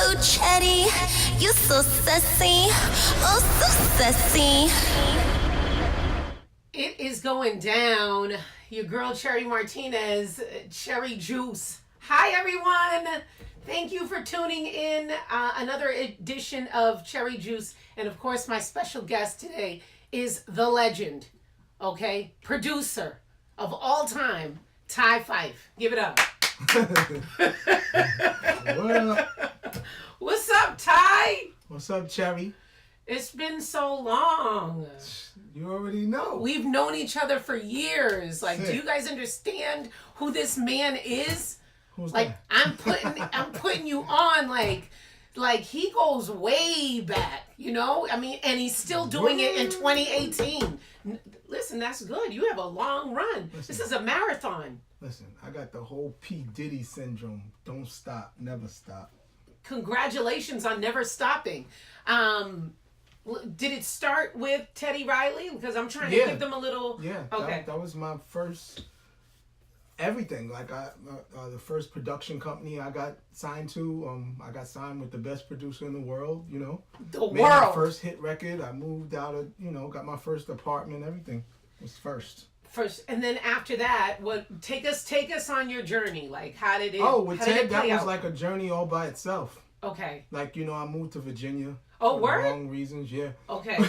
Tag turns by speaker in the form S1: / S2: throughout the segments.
S1: Oh, Chetty, you so sassy. Oh, so sassy.
S2: It is going down. Your girl, Cherry Martinez, Cherry Juice. Hi, everyone. Thank you for tuning in. Another edition of Cherry Juice. And of course, my special guest today is the legend, okay? Producer of all time, Ty Fyffe. Give it up.
S3: What up?
S2: What's up, Ty?
S3: What's up, Cherry?
S2: It's been so long.
S3: You already know.
S2: We've known each other for years. Like,
S3: Sick.
S2: do you guys understand who this man is?
S3: Who's
S2: Like,
S3: that?
S2: I'm putting you on like he goes way back, you know? I mean, and he's still doing it in 2018. Listen, that's good. You have a long run. This is a marathon.
S3: Listen, I got the whole P. Diddy syndrome. Don't stop, never stop.
S2: Congratulations on never stopping. Did it start with Teddy Riley? Because I'm trying to give them a little...
S3: Yeah,
S2: okay.
S3: that was my first everything. Like, the first production company I got signed to, I got signed with the best producer in the world, you know. Made my first hit record. I moved out of, got my first apartment. Everything was first.
S2: And then after that, take us on your journey. Like, how did it?
S3: Oh, with Ted, that was
S2: out?
S3: like a journey all by itself.
S2: Okay.
S3: Like, I moved to Virginia.
S2: Oh,
S3: for
S2: word?
S3: the wrong reasons, yeah.
S2: Okay.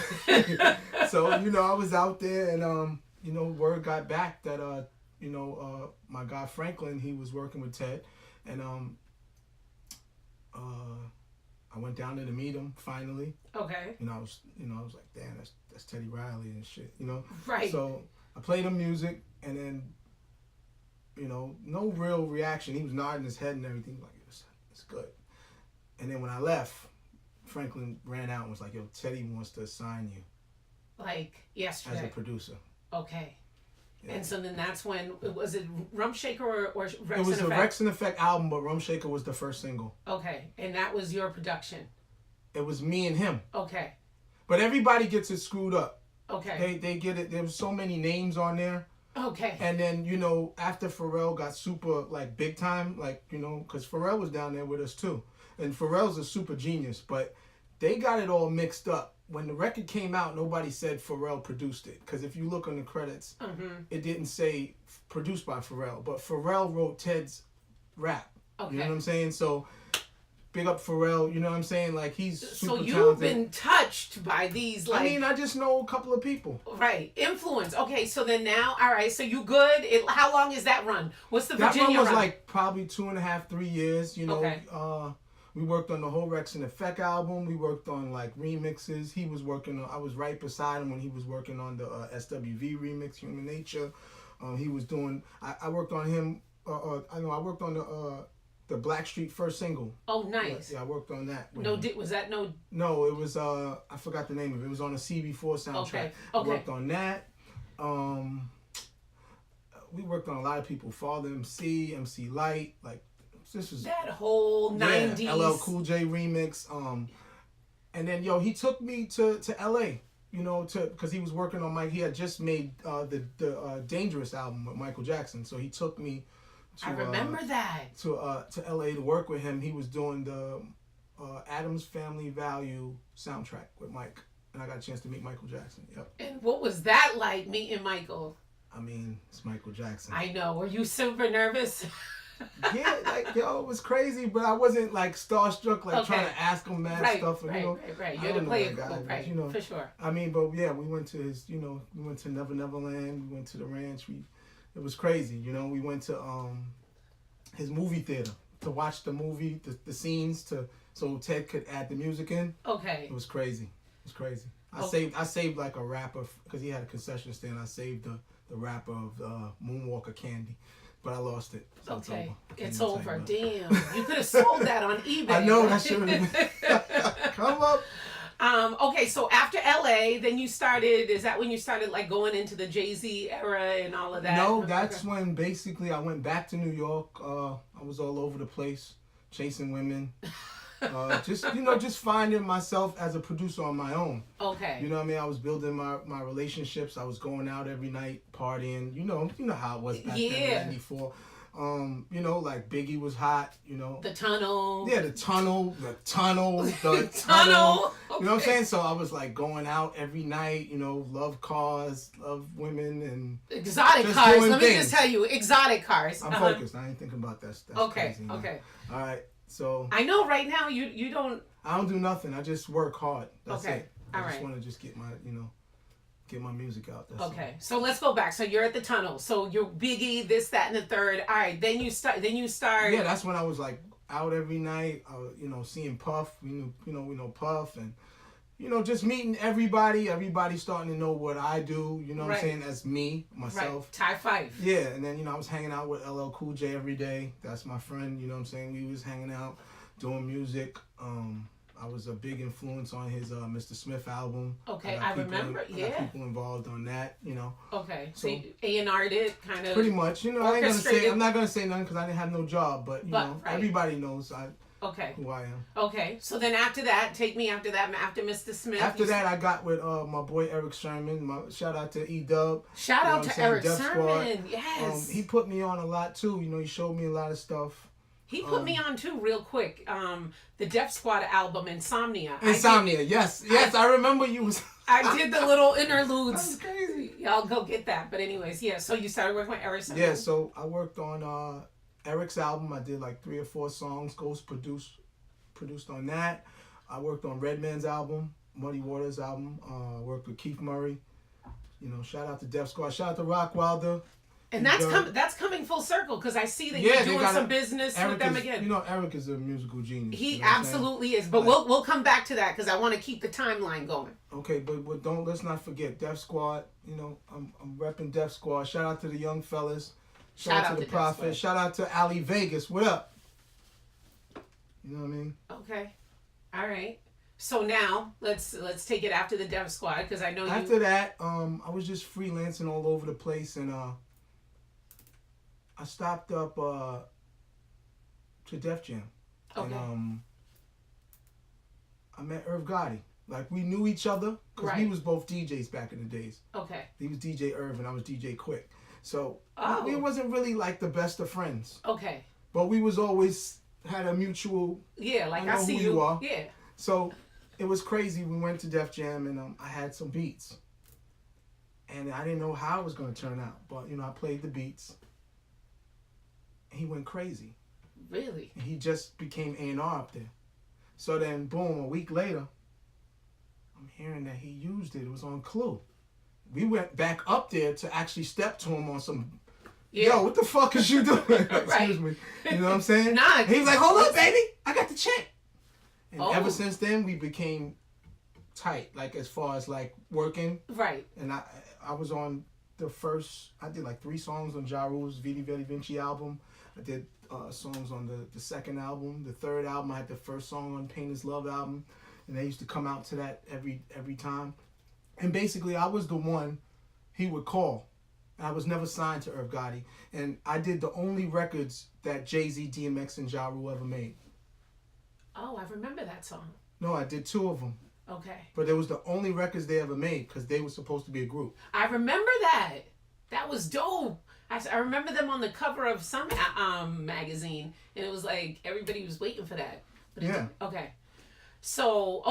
S3: So, I was out there and, word got back that, my guy Franklin, he was working with Ted. And I went down there to meet him finally.
S2: Okay.
S3: I was like, damn, that's Teddy Riley and shit,
S2: Right.
S3: So I played him music and then, no real reaction. He was nodding his head and everything, like, it's good. And then when I left, Franklin ran out and was like, yo, Teddy wants to sign you.
S2: Like, yesterday.
S3: As a producer.
S2: Okay.
S3: Yeah.
S2: And so then that's when, was it Rum Shaker or Rex
S3: It was
S2: and
S3: the
S2: Effect?
S3: Rex and Effect album, but Rum Shaker was the first single.
S2: Okay. And that was your production?
S3: It was me and him.
S2: Okay.
S3: But everybody gets it screwed up.
S2: Okay.
S3: They get it. There was so many names on there.
S2: Okay.
S3: And then, after Pharrell got super, like, big time, like, because Pharrell was down there with us, too. And Pharrell's a super genius, but they got it all mixed up. When the record came out, nobody said Pharrell produced it. Because if you look on the credits, it didn't say produced by Pharrell. But Pharrell wrote Ted's rap.
S2: Okay.
S3: You know what I'm saying? So, big up Pharrell, you know what I'm saying? Like, he's super talented.
S2: So you've been touched by these, like...
S3: I mean, I just know a couple of people.
S2: Right. Influence. Okay, so then now, all right, so you good? How long is that run? What's the Virginia run?
S3: That run was like probably 2.5, 3 years,
S2: Okay.
S3: We worked on the whole Rex and Effect album. We worked on like remixes. He was working on, I was right beside him when he was working on the SWV remix, Human Nature. He was doing, I worked on him, I worked on the Blackstreet first single.
S2: Oh, nice.
S3: Yeah, I worked on that.
S2: Was that no?
S3: No, it was, I forgot the name of it. It was on the CB4 soundtrack.
S2: Okay.
S3: I worked on that. We worked on a lot of people. Father MC, MC Light, like, this was
S2: that whole 90s.
S3: LL Cool J remix. And then, he took me to LA, because he was working on Mike. He had just made the Dangerous album with Michael Jackson. So he took me to,
S2: I remember that.
S3: To LA to work with him. He was doing the Addams Family Value soundtrack with Mike. And I got a chance to meet Michael Jackson. Yep.
S2: And what was that like, meeting Michael?
S3: I mean, it's Michael Jackson.
S2: I know. Were you super nervous?
S3: Yeah, like, it was crazy, but I wasn't like starstruck, like trying to ask him mad stuff. And,
S2: right. You had to play it cool, right? For sure.
S3: I mean, but yeah, we went to his, we went to Never Never Land, we went to the ranch. It was crazy, we went to his movie theater to watch the movie, the scenes, so Ted could add the music in.
S2: Okay.
S3: It was crazy. I saved like a wrapper because he had a concession stand. I saved the wrapper of Moonwalker candy. But I lost it. So
S2: okay. It's over. Damn. You could have sold that on eBay.
S3: I know, that should have been. Come up.
S2: Okay, so after LA, then you started, is that when you started like going into the Jay-Z era and all of that?
S3: No, that's when basically I went back to New York. I was all over the place, chasing women. Just finding myself as a producer on my own.
S2: Okay.
S3: You know what I mean? I was building my relationships. I was going out every night, partying. You know how it was back then in '94. You know, like Biggie was hot, you know.
S2: The Tunnel.
S3: Yeah, the tunnel.
S2: The
S3: tunnel.
S2: Tunnel.
S3: You know what I'm saying? So I was like going out every night, you know, love cars, love women, and
S2: exotic
S3: just
S2: cars.
S3: doing
S2: Let me
S3: things.
S2: just tell you, exotic cars.
S3: I'm focused. I ain't thinking about that. That's
S2: okay,
S3: crazy, man.
S2: okay.
S3: All right, so
S2: I know right now you don't.
S3: I don't do nothing. I just work hard. That's
S2: Okay,
S3: it. I
S2: all
S3: just
S2: right.
S3: want to just get my music out. That's
S2: Okay, so let's go back. So you're at the Tunnel. So you're Biggie, this, that, and the third. All right, then you start.
S3: Yeah, that's when I was like out every night. You know, seeing Puff. We know Puff, and you know, just meeting everybody. Everybody starting to know what I do. You know what I'm saying? As me, myself.
S2: Right. Ty Fyffe.
S3: Yeah, and then you know I was hanging out with LL Cool J every day. That's my friend. You know what I'm saying? We was hanging out, doing music. I was a big influence on his Mr. Smith album.
S2: Okay, I remember.
S3: I got people involved on that, you know.
S2: Okay, so A&R'd it, kind of.
S3: Pretty much, you know. I'm not gonna say nothing because I didn't have no job, but you know, everybody knows who I am.
S2: Okay, so then after that, take me after that, after Mr. Smith.
S3: After that, I got with my boy Eric Sherman. Shout out to E-Dub.
S2: Shout out to Eric Sherman. Yes.
S3: He put me on a lot too. You know, he showed me a lot of stuff.
S2: He put me on too, real quick. The Def Squad album, Insomnia.
S3: Yes. I remember you was.
S2: I did the little interludes.
S3: That was crazy.
S2: Y'all go get that. But anyways, yeah. So you started working with Eric.
S3: Yeah. So I worked on Eric's album. I did like 3 or 4 songs. Ghost produced on that. I worked on Redman's album, Muddy Waters album. I worked with Keith Murray. You know, shout out to Def Squad. Shout out to Rock Wilder.
S2: And that's coming full circle because I see that you're doing some business with them again.
S3: You know, Eric is a musical genius.
S2: He
S3: you know
S2: absolutely is. But we'll come back to that because I want to keep the timeline going.
S3: Okay, but let's not forget Def Squad. You know, I'm repping Def Squad. Shout out to the young fellas. Shout out to the Prophet. Shout out to Ali Vegas. What up? You know what I mean?
S2: Okay, all right. So now let's take it after the Def Squad because I know you.
S3: After that, I was just freelancing all over the place and I stopped up to Def Jam.
S2: Okay.
S3: And I met Irv Gotti. Like we knew each other because we was both DJs back in the days.
S2: Okay.
S3: He was DJ Irv and I was DJ Quick. So
S2: we
S3: wasn't really like the best of friends.
S2: Okay.
S3: But we was always had a mutual.
S2: Yeah, like I see
S3: who you are.
S2: Yeah.
S3: So it was crazy. We went to Def Jam and I had some beats. And I didn't know how it was going to turn out. But, you know, I played the beats. He went crazy.
S2: Really?
S3: And he just became A&R up there. So then, boom, a week later, I'm hearing that he used it. It was on Clue. We went back up there to actually step to him on some, yo, what the fuck is you doing? Excuse me. You know what I'm saying?
S2: Nah.
S3: He was like, hold up, baby. I got the check. And ever since then, we became tight, like as far as like working.
S2: Right.
S3: And I was on I did like 3 songs on Ja Rule's Vidi Vidi Vinci album. I did songs on the second album. The third album, I had the first song on Pain Is Love album. And they used to come out to that every time. And basically, I was the one he would call. And I was never signed to Irv Gotti. And I did the only records that Jay-Z, DMX, and Ja Rule ever made.
S2: Oh, I remember that song.
S3: No, I did 2 of them.
S2: Okay.
S3: But it was the only records they ever made because they were supposed to be a group.
S2: I remember that. That was dope. I remember them on the cover of some magazine, and it was like everybody was waiting for that. But okay. So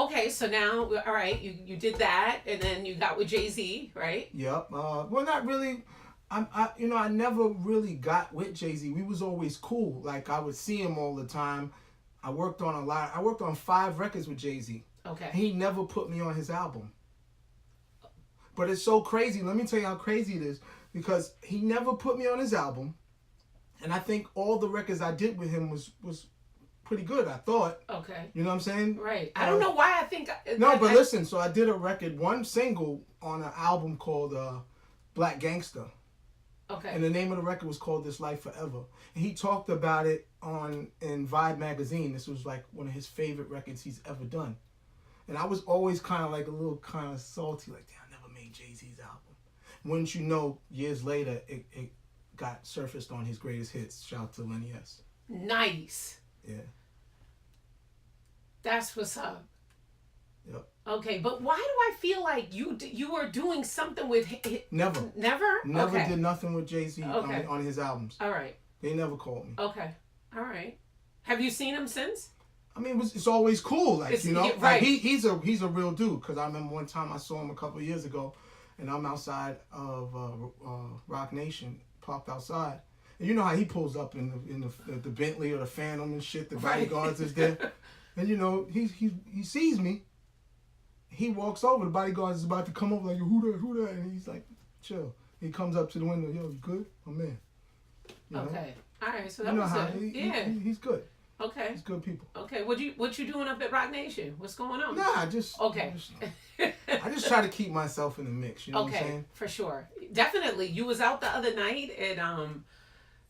S2: now, all right, you did that, and then you got with Jay-Z, right?
S3: Yep. Well, not really. I never really got with Jay-Z. We was always cool. Like, I would see him all the time. I worked on a lot. I worked on 5 records with Jay-Z.
S2: Okay.
S3: He never put me on his album. But it's so crazy. Let me tell you how crazy it is. Because he never put me on his album. And I think all the records I did with him was pretty good, I thought.
S2: Okay.
S3: You know what I'm saying?
S2: Right. I don't know why I think...
S3: listen. So I did a record, 1 single on an album called Black Gangster.
S2: Okay.
S3: And the name of the record was called This Life Forever. And he talked about it in Vibe magazine. This was like one of his favorite records he's ever done. And I was always kind of like a little kind of salty, like, damn, I never made Jay-Z's album. Wouldn't you know, years later, it got surfaced on his greatest hits. Shout out to Lenny S.
S2: Nice.
S3: Yeah.
S2: That's what's up.
S3: Yep.
S2: Okay, but why do I feel like you were doing something with...
S3: Never.
S2: Never?
S3: Never did nothing with Jay-Z
S2: Okay.
S3: on his albums.
S2: All right.
S3: They never called me.
S2: Okay. All right. Have you seen him since?
S3: I mean, it's always cool, like,
S2: It's,
S3: you know.
S2: right.
S3: Like, he's a real dude, because I remember one time I saw him a couple of years ago, and I'm outside of Rock Nation, parked outside. And you know how he pulls up in the Bentley or the Phantom and shit, the bodyguards is there. And, you know, he sees me. He walks over, the bodyguard is about to come over, like, who that? And he's like, chill. He comes up to the window, yo, you good? I'm in. You know?
S2: Okay. All right. So that
S3: You know
S2: was
S3: how
S2: it.
S3: he's good.
S2: Okay.
S3: He's good people.
S2: Okay. What you doing up at Rock Nation? What's going on?
S3: Nah, just
S2: Okay.
S3: I just try to keep myself in the mix. You know what I'm saying?
S2: For sure. Definitely. You was out the other night at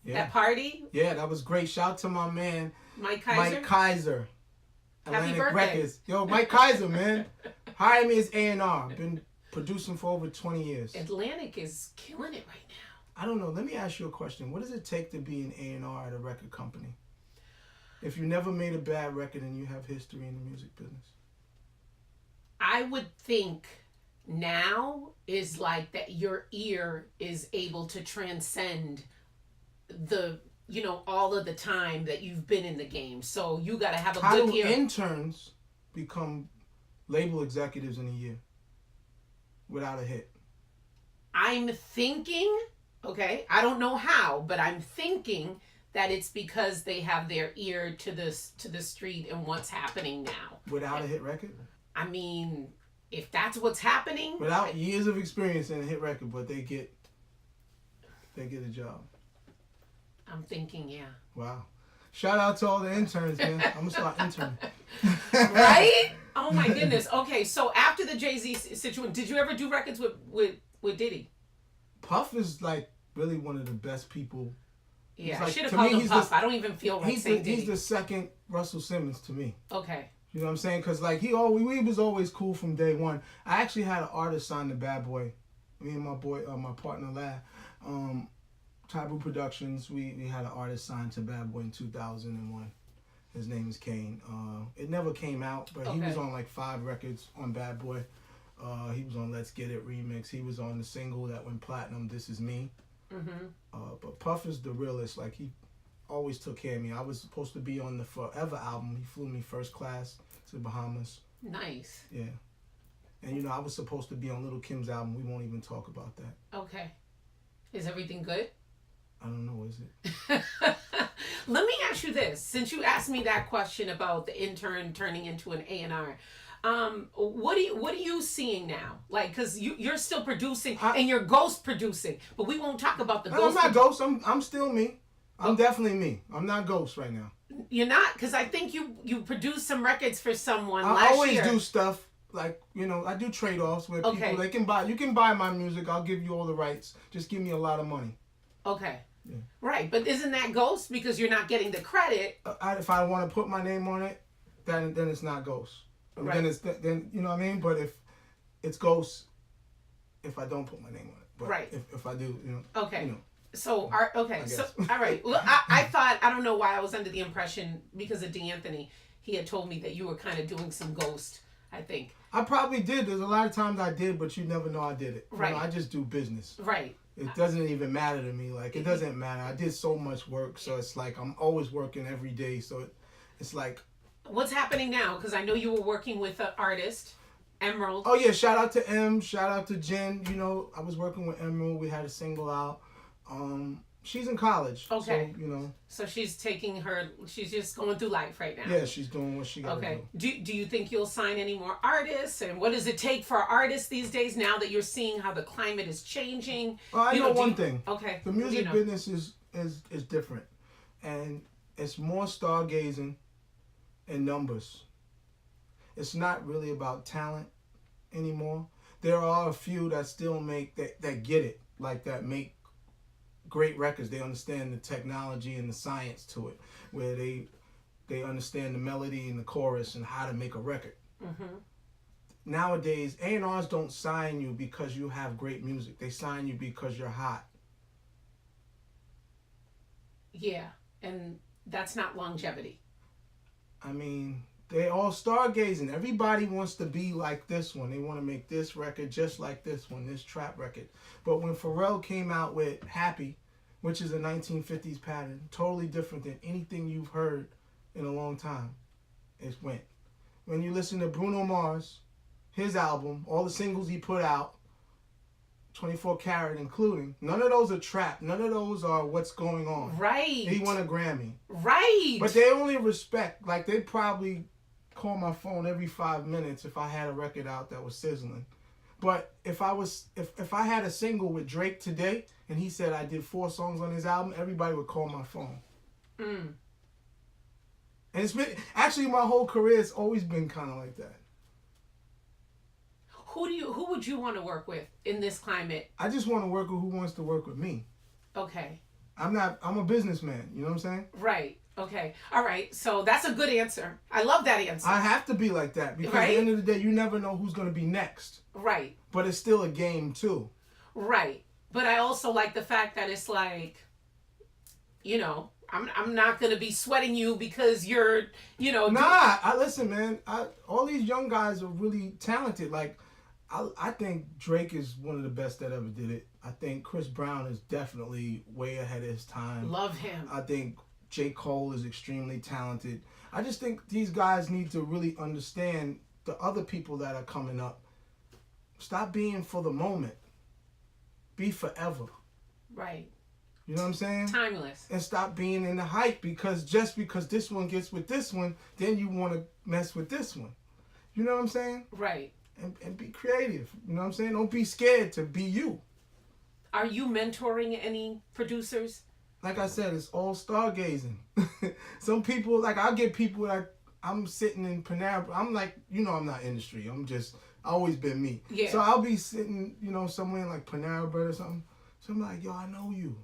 S2: that party.
S3: Yeah, that was great. Shout out to my man
S2: Mike Kaiser.
S3: Mike Kaiser.
S2: Happy
S3: Atlantic
S2: birthday.
S3: Records. Yo, Mike Kaiser, man. Hired me as A&R. Been producing for over 20 years.
S2: Atlantic is killing it right now.
S3: I don't know. Let me ask you a question. What does it take to be an A&R at a record company? If you never made a bad record and you have history in the music business.
S2: I would think now is like that your ear is able to transcend the, you know, all of the time that you've been in the game. So you got to have a
S3: How
S2: good
S3: do
S2: ear.
S3: interns become label executives in a year without a hit?
S2: I'm thinking, okay, I don't know how, but I'm thinking that it's because they have their ear to the street and what's happening now.
S3: Without a hit record?
S2: I mean, if that's what's happening,
S3: Without years of experience in a hit record, but they get a job.
S2: I'm thinking, yeah.
S3: Wow. Shout out to all the interns, man. I'm gonna start interning.
S2: Right? Oh my goodness. Okay, so after the Jay-Z situation, did you ever do records with Diddy?
S3: Puff is like really one of the best people.
S2: Yeah,
S3: Like,
S2: I should have
S3: to
S2: called
S3: me,
S2: him
S3: he's
S2: Puff.
S3: the-
S2: I don't even feel right
S3: He's
S2: saying
S3: he's
S2: Diddy.
S3: the second Russell Simmons to me.
S2: Okay.
S3: You know what I'm saying? Because like we was always cool from day one. I actually had an artist sign to Bad Boy. Me and my boy, my partner Lad, Taboo Productions. We had an artist signed to Bad Boy in 2001. His name is Kane. It never came out, but he was on like 5 records on Bad Boy. He was on Let's Get It remix. He was on the single that went platinum, This Is Me. But Puff is the realest. Like, he always took care of me. I was supposed to be on the Forever album. He flew me first class to the Bahamas.
S2: Nice.
S3: Yeah. And, you know, I was supposed to be on Little Kim's album. We won't even talk about that.
S2: Okay. Is everything good?
S3: I don't know, is it?
S2: Let me ask you this. Since you asked me that question about the intern turning into an A&R, what are you seeing now? Like, because you're still producing and you're ghost producing, but we won't talk about the ghost.
S3: I'm not ghost. I'm still me. I'm definitely me. I'm not ghost right now.
S2: You're not, because I think you produced some records for someone
S3: I
S2: last
S3: always
S2: year.
S3: do stuff like, you know, I do trade-offs where
S2: Okay.
S3: people you can buy my music. I'll give you all the rights. Just give me a lot of money.
S2: Okay.
S3: Yeah.
S2: Right, but isn't that ghost because you're not getting the credit?
S3: If I want to put my name on it, then it's not ghost.
S2: Right.
S3: Then you know what I mean. But if it's ghost, if I don't put my name on it. But
S2: Right.
S3: If I do, you know.
S2: Okay.
S3: You know.
S2: So,
S3: I
S2: so,
S3: guess.
S2: all right. Well, I thought, I don't know why I was under the impression, because of D'Anthony, he had told me that you were kind of doing some ghost, I think.
S3: I probably did. There's a lot of times I did, but you never know I did it.
S2: Right.
S3: You know, I just do business.
S2: Right.
S3: It doesn't even matter to me. Like, it doesn't matter. I did so much work, so it's like I'm always working every day. So it's like.
S2: What's happening now? Because I know you were working with an artist, Emerald.
S3: Oh yeah, shout out to M, shout out to Jen. You know, I was working with Emerald. We had a single out. She's in college.
S2: Okay.
S3: So, you know.
S2: So she's just going through life right now.
S3: Yeah, she's doing what she got to
S2: Okay.
S3: do.
S2: Do you think you'll sign any more artists? And what does it take for artists these days now that you're seeing how the climate is changing?
S3: Well, I
S2: You
S3: know
S2: do
S3: one
S2: you-
S3: thing.
S2: Okay.
S3: The music
S2: You know.
S3: business is different. And it's more stargazing and numbers. It's not really about talent anymore. There are a few that still make that get it, like that make great records. They understand the technology and the science to it, where they understand the melody and the chorus and how to make a record.
S2: Mm-hmm.
S3: Nowadays, A&Rs don't sign you because you have great music. They sign you because you're hot.
S2: Yeah, and that's not longevity.
S3: I mean, they all stargazing. Everybody wants to be like this one. They want to make this record just like this one, this trap record. But when Pharrell came out with Happy, which is a 1950s pattern, totally different than anything you've heard in a long time. It's went. When you listen to Bruno Mars, his album, all the singles he put out, 24 Karat including, none of those are trap. None of those are what's going on.
S2: Right.
S3: He won a Grammy.
S2: Right.
S3: But they only respect, like they'd probably call my phone every 5 minutes if I had a record out that was sizzling. But if I had a single with Drake today and he said I did 4 songs on his album, everybody would call my phone. And it's been, actually my whole career has always been kind of like that.
S2: Who would you want to work with in this climate?
S3: I just want to work with who wants to work with me.
S2: Okay.
S3: I'm a businessman, you know what I'm saying?
S2: Right. Okay. All right. So that's a good answer. I love that answer.
S3: I have to be like that because at the end of the day, you never know who's going to be next.
S2: Right.
S3: But it's still a game too.
S2: Right. But I also like the fact that it's like, you know, I'm not going to be sweating you because you're, you know.
S3: Listen, man. All these young guys are really talented. Like, I think Drake is one of the best that ever did it. I think Chris Brown is definitely way ahead of his time.
S2: Love him.
S3: I think J. Cole is extremely talented. I just think these guys need to really understand the other people that are coming up. Stop being for the moment. Be forever.
S2: Right.
S3: You know what I'm saying?
S2: Timeless.
S3: And stop being in the hype because just because this one gets with this one, then you want to mess with this one. You know what I'm saying?
S2: Right.
S3: And be creative. You know what I'm saying? Don't be scared to be you.
S2: Are you mentoring any producers?
S3: Like I said, it's all stargazing. Some people, like I'll get people that I'm sitting in Panera. I'm like, you know, I'm not industry. I'm just always been me.
S2: Yeah.
S3: So I'll be sitting, you know, somewhere in like Panera Bread or something. So I'm like, yo, I know you.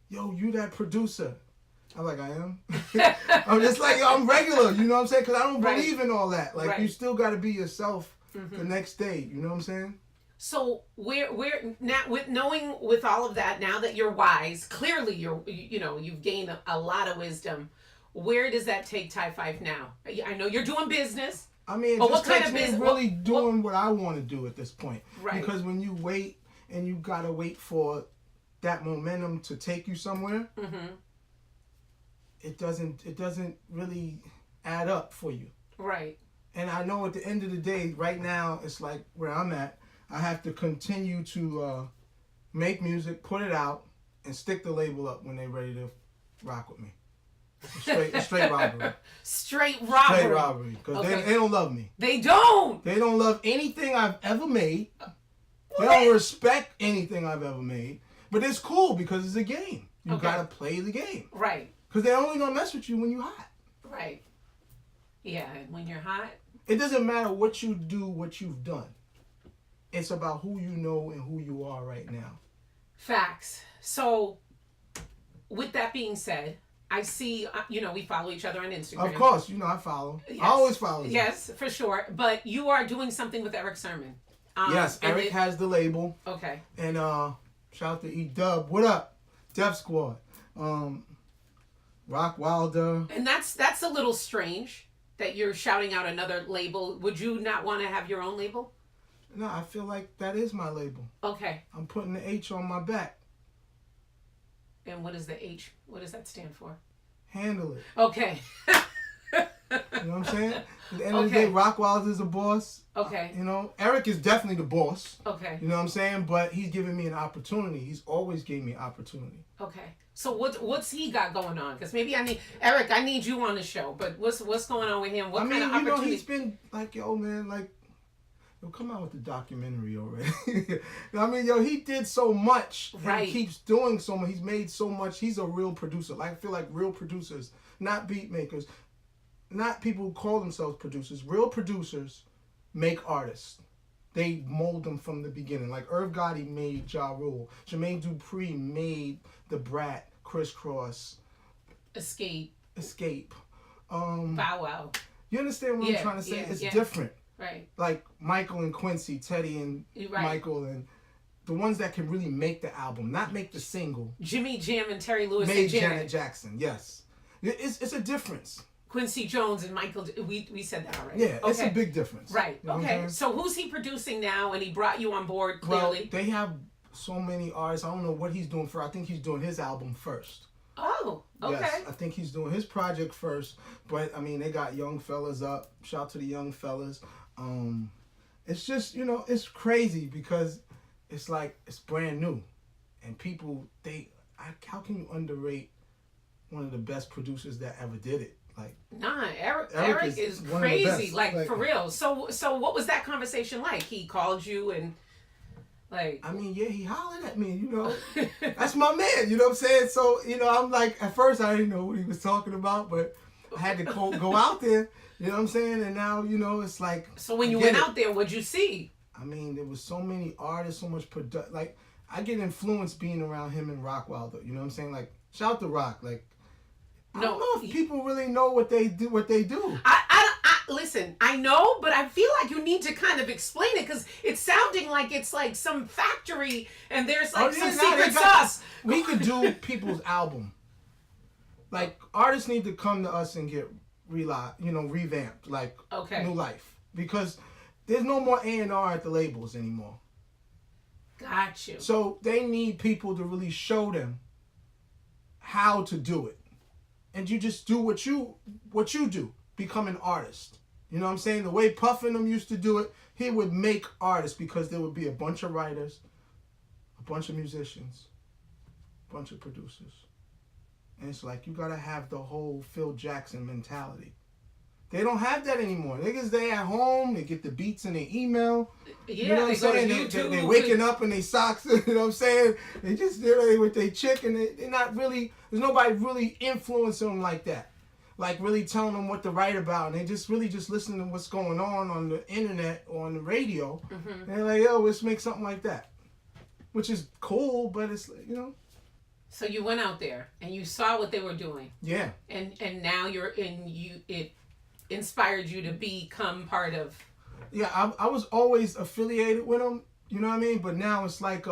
S3: Yo, you that producer. I'm like, I am. I'm just like, yo, I'm regular. You know what I'm saying? Because I don't believe in all that. Like, you still got to be yourself the next day. You know what I'm saying?
S2: So where now with all of that, now that you're wise, clearly you've gained a lot of wisdom. Where does that take Ty Fyffe now? I know you're doing business.
S3: I mean, it just takes me really doing what I want to do at this point.
S2: Right.
S3: Because when you wait and you gotta wait for that momentum to take you somewhere, it doesn't really add up for you.
S2: Right.
S3: And I know at the end of the day, right now, it's like where I'm at. I have to continue to make music, put it out, and stick the label up when they're ready to rock with me. Straight robbery.
S2: Straight robbery.
S3: Straight robbery. Because they don't love me.
S2: They don't.
S3: They don't love anything I've ever made. They don't respect anything I've ever made. But it's cool because it's a game. You gotta play the game.
S2: Right.
S3: Because they're only gonna mess with you when you're hot.
S2: Right. Yeah, when you're hot.
S3: It doesn't matter what you do, what you've done. It's about who you know and who you are right now.
S2: Facts. So, with that being said, I see, we follow each other on Instagram.
S3: Of course, I follow.
S2: Yes.
S3: I always follow you.
S2: Yes, for sure. But you are doing something with Eric Sermon.
S3: Yes, Eric has the label.
S2: Okay.
S3: And shout out to E-Dub. What up? Def Squad. Rock Wilder.
S2: And that's a little strange that you're shouting out another label. Would you not want to have your own label?
S3: No, I feel like that is my label.
S2: Okay.
S3: I'm putting the H on my back.
S2: And what is the H? What does that stand for?
S3: Handle it.
S2: Okay.
S3: You know what I'm saying? At the end of the day, Rock Wilder's a boss.
S2: Okay.
S3: Eric is definitely the boss.
S2: Okay.
S3: You know what I'm saying? But he's giving me an opportunity. He's always gave me opportunity.
S2: Okay. So what's he got going on? Because maybe Eric, I need you on the show. But what's going on with him? What kind of opportunity?
S3: He's been like, yo, man, like, come out with the documentary already. He did so much.
S2: Right.
S3: He keeps doing so much. He's made so much. He's a real producer. Like, I feel like real producers, not beat makers, not people who call themselves producers. Real producers make artists. They mold them from the beginning. Like Irv Gotti made Ja Rule. Jermaine Dupri made The Brat, Crisscross.
S2: Escape.
S3: Bow
S2: Wow.
S3: You understand what I'm trying to say? It's different.
S2: Right.
S3: Like Michael and Quincy, Teddy and Michael, and the ones that can really make the album, not make the single.
S2: Jimmy Jam and Terry Lewis
S3: made
S2: and
S3: Janet Jackson. Yes, it's a difference.
S2: Quincy Jones and Michael, we said that already.
S3: Yeah, it's a big difference.
S2: Right.
S3: You know
S2: okay. So who's he producing now? And he brought you on board clearly.
S3: Well, they have so many artists. I don't know what he's doing for. I think he's doing his album first.
S2: Oh, okay.
S3: Yes, I think he's doing his project first. But I mean, they got young fellas up. Shout out to the young fellas. It's just, it's crazy because it's like it's brand new, and people how can you underrate one of the best producers that ever did it? Like,
S2: nah, Eric is crazy, like for real. So what was that conversation like? He called you and like,
S3: I mean, yeah, he hollered at me, that's my man, you know what I'm saying? So, I'm like, at first I didn't know what he was talking about, but I had to go out there, you know what I'm saying? And now, it's like.
S2: So when you went out there, what'd you see?
S3: I mean, there was so many artists, so much like, I get influenced being around him and Rockwilder, you know what I'm saying? Like, shout out to Rock, like, I don't know if people really know what they do.
S2: I listen, I know, but I feel like you need to kind of explain it because it's sounding like it's like some factory and there's like some secret sauce.
S3: We could do people's album. Like, artists need to come to us and get revamped, like new life. Because there's no more A&R at the labels anymore.
S2: Got you.
S3: So they need people to really show them how to do it. And you just do what you do. Become an artist. You know what I'm saying? The way Puff and them used to do it, he would make artists because there would be a bunch of writers, a bunch of musicians, a bunch of producers. And it's like you gotta have the whole Phil Jackson mentality. They don't have that anymore. Niggas, they at home, they get the beats in their email.
S2: Yeah,
S3: you know what I'm saying? They waking up in their socks, you know what I'm saying? They just there with their chick and they're not really, there's nobody really influencing them like that. Like really telling them what to write about. And they just really just listening to what's going on the internet or on the radio. Mm-hmm. And they're like, yo, let's make something like that. Which is cool, but it's,
S2: So you went out there and you saw what they were doing.
S3: Yeah.
S2: And now it inspired you to become part of.
S3: Yeah, I was always affiliated with him, you know what I mean? But now it's like,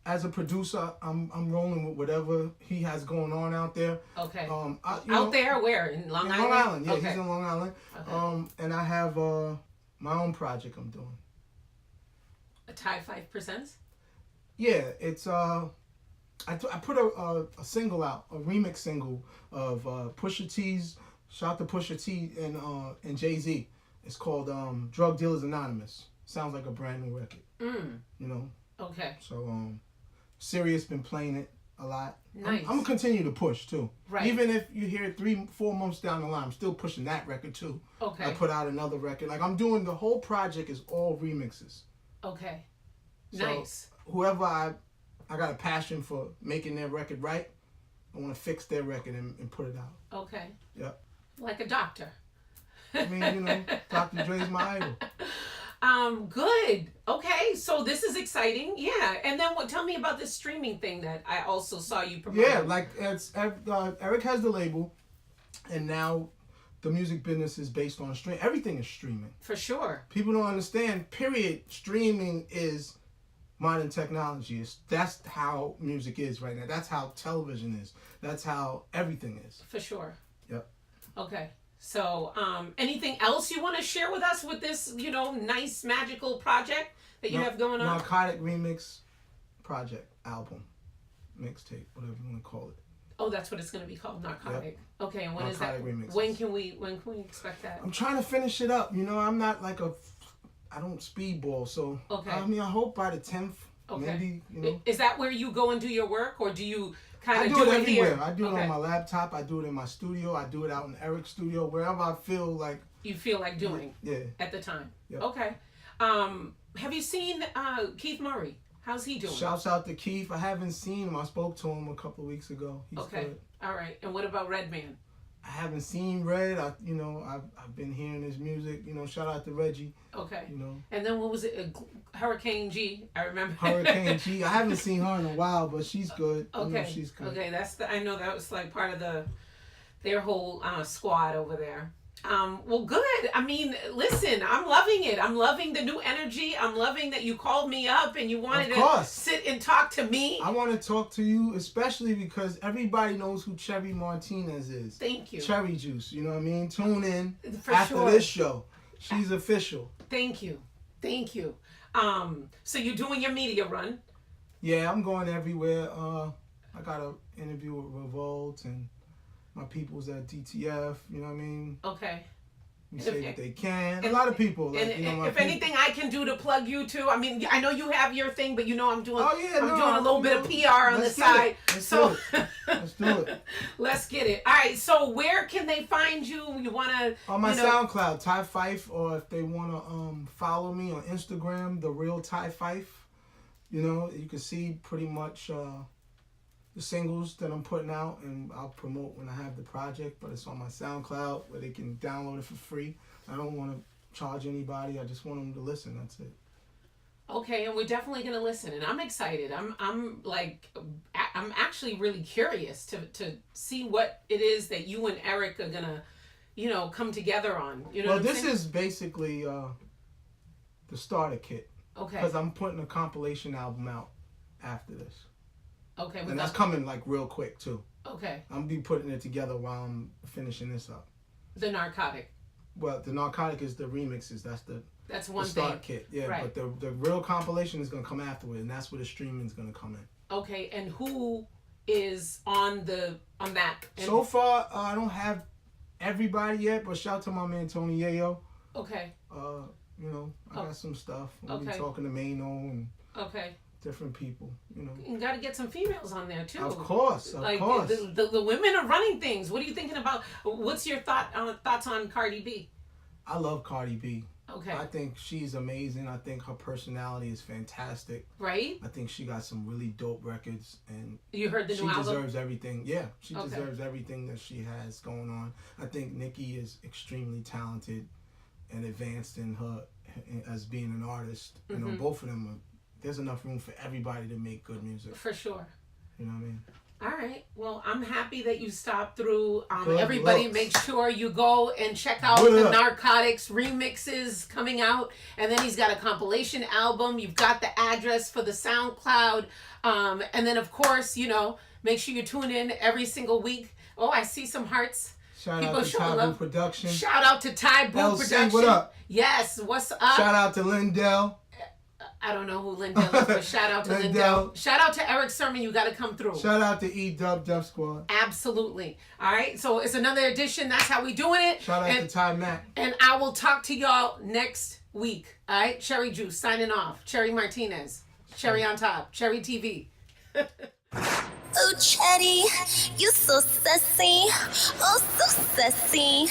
S3: as a producer, I'm rolling with whatever he has going on out there.
S2: Okay. Out there, where? In Long Island?
S3: Long Island, yeah,
S2: okay.
S3: He's in Long Island. Okay. And I have my own project I'm doing.
S2: A Ty Fyffe Presents?
S3: Yeah, it's I put a single out, a remix single of Pusha T's. Shout out to Pusha T and Jay-Z. It's called Drug Dealers Anonymous. Sounds like a brand new record.
S2: Okay.
S3: So Sirius been playing it a lot.
S2: Nice.
S3: I'm gonna continue to push too.
S2: Right.
S3: Even if you hear it 3-4 months down the line, I'm still pushing that record too.
S2: Okay.
S3: I put out another record. Like I'm doing the whole project is all remixes.
S2: Okay.
S3: So
S2: nice.
S3: Whoever I got a passion for making their record right. I want to fix their record and put it out.
S2: Okay.
S3: Yep.
S2: Like a doctor.
S3: I mean, Dr. Dre's my idol.
S2: Good. Okay, so this is exciting. Yeah, and then tell me about this streaming thing that I also saw you promote.
S3: Yeah, like Eric has the label, and now the music business is based on stream. Everything is streaming.
S2: For sure.
S3: People don't understand. Period. Streaming is modern technology. That's how music is right now. That's how television is. That's how everything is.
S2: For sure.
S3: Yep.
S2: Okay. So, anything else you want to share with us with this, nice magical project that you have going on?
S3: Narcotic Remix project, album, mixtape, whatever you want to call it.
S2: Oh, that's what it's going to be called, Narcotic. Yep. Okay, and when
S3: Narcotic
S2: is that?
S3: Remixes.
S2: When can we expect that?
S3: I'm trying to finish it up. I'm not like I don't speedball, so
S2: okay.
S3: I mean, I hope by the 10th,
S2: okay.
S3: maybe.
S2: Is that where you go and do your work, or do you?
S3: I do it everywhere.
S2: Here.
S3: I do it on my laptop. I do it in my studio. I do it out in Eric's studio. Wherever I feel like.
S2: You feel like doing.
S3: Yeah.
S2: At the time.
S3: Yep.
S2: Okay. Have you seen Keith Murray? How's he doing?
S3: Shouts out to Keith. I haven't seen him. I spoke to him a couple of weeks ago. He's
S2: okay.
S3: Good.
S2: All right. And what about Redman?
S3: I haven't seen Red. I've been hearing his music. Shout out to Reggie.
S2: Okay. And then what was it? Hurricane G. I remember.
S3: Hurricane G. I haven't seen her in a while, but she's good.
S2: Okay.
S3: She's good.
S2: Okay. I know that was like part of their whole squad over there. Well, good. I mean, listen, I'm loving it. I'm loving the new energy. I'm loving that you called me up and you wanted to sit and talk to me.
S3: I want to talk to you, especially because everybody knows who Cherry Martinez is.
S2: Thank you.
S3: Cherry Juice, you know what I mean? Tune in
S2: after
S3: this show. She's official.
S2: Thank you. So you're doing your media run.
S3: Yeah, I'm going everywhere. I got an interview with Revolt and my peoples at DTF. You know what I mean?
S2: Okay.
S3: You say that they can. A lot of people. Like,
S2: and
S3: you know, my
S2: if anything I can do to plug you too, I mean, I know you have your thing, but you know I'm doing.
S3: Oh, yeah,
S2: I'm
S3: no,
S2: doing a little bit of PR on the
S3: let's
S2: side.
S3: Let's
S2: So
S3: do it. Let's do it.
S2: let's get it. All right. So where can they find you? You want to
S3: On my SoundCloud, Ty Fyffe, or if they want to follow me on Instagram, The Real Ty Fyffe. You know, you can see pretty much the singles that I'm putting out, and I'll promote when I have the project, but it's on my SoundCloud where they can download it for free. I don't want to charge anybody. I just want them to listen. That's it.
S2: Okay, and we're definitely gonna listen, and I'm excited. I'm actually really curious to see what it is that you and Eric are gonna, come together on. You know.
S3: Well, this is basically the starter kit.
S2: Okay.
S3: Because I'm putting a compilation album out after this.
S2: Okay.
S3: And that's coming like real quick too.
S2: Okay.
S3: I'm gonna be putting it together while I'm finishing this up.
S2: The Narcotic.
S3: Well, the Narcotic is the remixes. That's
S2: one
S3: the start
S2: thing.
S3: kit. Yeah,
S2: right.
S3: But the real compilation is gonna come afterward, and that's where the streaming is gonna come in.
S2: Okay, and who is on that? And
S3: so far, I don't have everybody yet, but shout out to my man Tony Yayo.
S2: Okay.
S3: I got some stuff. We'll be
S2: Okay.
S3: talking to Mano and different people.
S2: You got to get some females on there too.
S3: Of course, of course.
S2: The women are running things. What are you thinking about? What's your thoughts on Cardi B?
S3: I love Cardi B.
S2: Okay.
S3: I think she's amazing. I think her personality is fantastic.
S2: Right?
S3: I think she got some really dope records, and
S2: you heard the new album?
S3: She deserves everything. Yeah, she deserves everything that she has going on. I think Nicki is extremely talented and advanced in her as being an artist.
S2: Mm-hmm.
S3: Both of them there's enough room for everybody to make good music.
S2: For sure.
S3: You know what I mean?
S2: All right. Well, I'm happy that you stopped through.
S3: Good
S2: Everybody,
S3: looks.
S2: make sure you go and check out the Narcotics remixes coming out. And then he's got a compilation album. You've got the address for the SoundCloud. And then, of course, make sure you tune in every single week. Oh, I see some hearts.
S3: Shout out to Ty Boo Production.
S2: Shout out to Ty Boo
S3: LC,
S2: Production.
S3: what up?
S2: Yes, what's up?
S3: Shout out to Lindell.
S2: I don't know who Lindell is, but shout out to Lindell. Shout out to Eric Sermon. You got to come through.
S3: Shout out to E-Dub Squad.
S2: Absolutely. All right. So it's another edition. That's how we doing it.
S3: Shout out to Ty Mac.
S2: And I will talk to y'all next week. All right. Cherry Juice signing off. Cherry Martinez. Cherry on top. Cherry TV.
S1: Oh, Chetty, you so sassy. Oh, so sassy.